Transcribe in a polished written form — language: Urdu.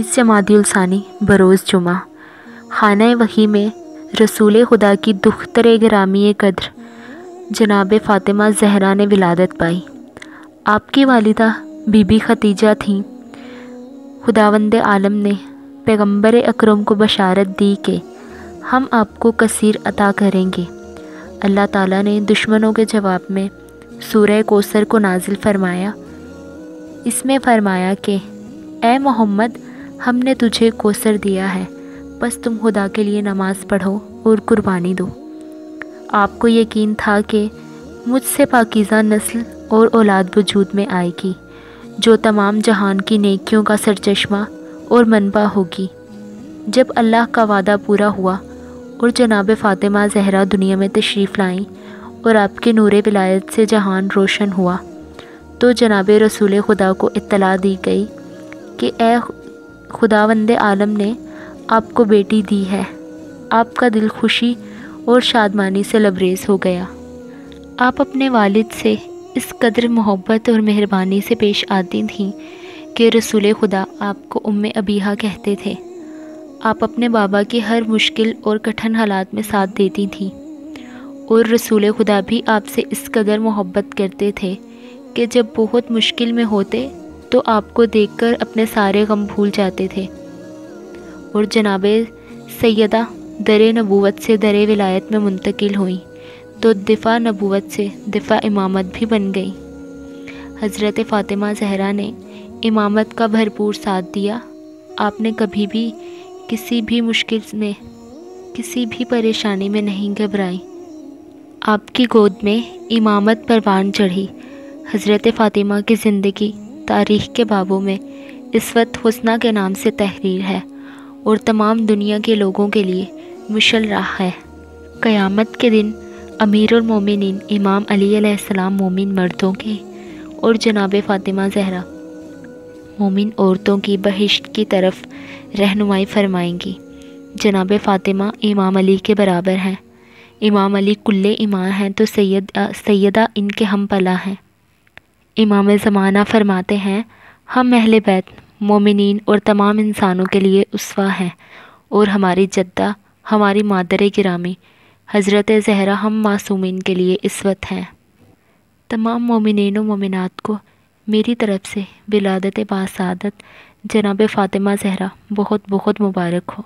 23 جمادی الثانی بروز جمعہ خانہ وحی میں رسول خدا کی دختر گرامی قدر جناب فاطمہ زہرا نے ولادت پائی۔ آپ کی والدہ بی بی ختیجہ تھیں۔ خداوند عالم نے پیغمبر اکرم کو بشارت دی کہ ہم آپ کو کثیر عطا کریں گے۔ اللہ تعالیٰ نے دشمنوں کے جواب میں سورہ کوثر کو نازل فرمایا۔ اس میں فرمایا کہ اے محمد، ہم نے تجھے کوثر دیا ہے، بس تم خدا کے لیے نماز پڑھو اور قربانی دو۔ آپ کو یقین تھا کہ مجھ سے پاکیزہ نسل اور اولاد وجود میں آئے گی جو تمام جہان کی نیکیوں کا سرچشمہ اور منبع ہوگی۔ جب اللہ کا وعدہ پورا ہوا اور جناب فاطمہ زہرا دنیا میں تشریف لائیں اور آپ کے نور ولایت سے جہان روشن ہوا، تو جناب رسول خدا کو اطلاع دی گئی کہ اے خداوند عالم نے آپ کو بیٹی دی ہے۔ آپ کا دل خوشی اور شادمانی سے لبریز ہو گیا۔ آپ اپنے والد سے اس قدر محبت اور مہربانی سے پیش آتی تھیں کہ رسول خدا آپ کو ام ابیہا کہتے تھے۔ آپ اپنے بابا کی ہر مشکل اور کٹھن حالات میں ساتھ دیتی تھیں، اور رسول خدا بھی آپ سے اس قدر محبت کرتے تھے کہ جب بہت مشکل میں ہوتے تو آپ کو دیکھ کر اپنے سارے غم بھول جاتے تھے، اور جناب سیدہ در نبوت سے در ولایت میں منتقل ہوئیں تو دفاع نبوت سے دفاع امامت بھی بن گئیں۔ حضرت فاطمہ زہرا نے امامت کا بھرپور ساتھ دیا۔ آپ نے کبھی بھی کسی بھی مشکل میں، کسی بھی پریشانی میں نہیں گھبرائی۔ آپ کی گود میں امامت پروان چڑھی۔ حضرت فاطمہ کی زندگی تاریخ کے بابوں میں اس وقت حسنہ کے نام سے تحریر ہے اور تمام دنیا کے لوگوں کے لیے مشعل راہ ہے۔ قیامت کے دن امیر المومنین امام علی علیہ السلام مومن مردوں کے اور جناب فاطمہ زہرا مومن عورتوں کی بہشت کی طرف رہنمائی فرمائیں گی۔ جناب فاطمہ امام علی کے برابر ہیں۔ امام علی کل ایمان ہیں تو سیدہ ان کے ہم پلہ ہیں۔ امام زمانہ فرماتے ہیں، ہم اہل بیت مومنین اور تمام انسانوں کے لیے اسوہ ہیں، اور ہماری جدہ، ہماری مادر گرامی حضرت زہرا ہم معصومین کے لیے اسوت ہیں۔ تمام مومنین و مومنات کو میری طرف سے ولادت باسعادت جناب فاطمہ زہرا بہت بہت مبارک ہو۔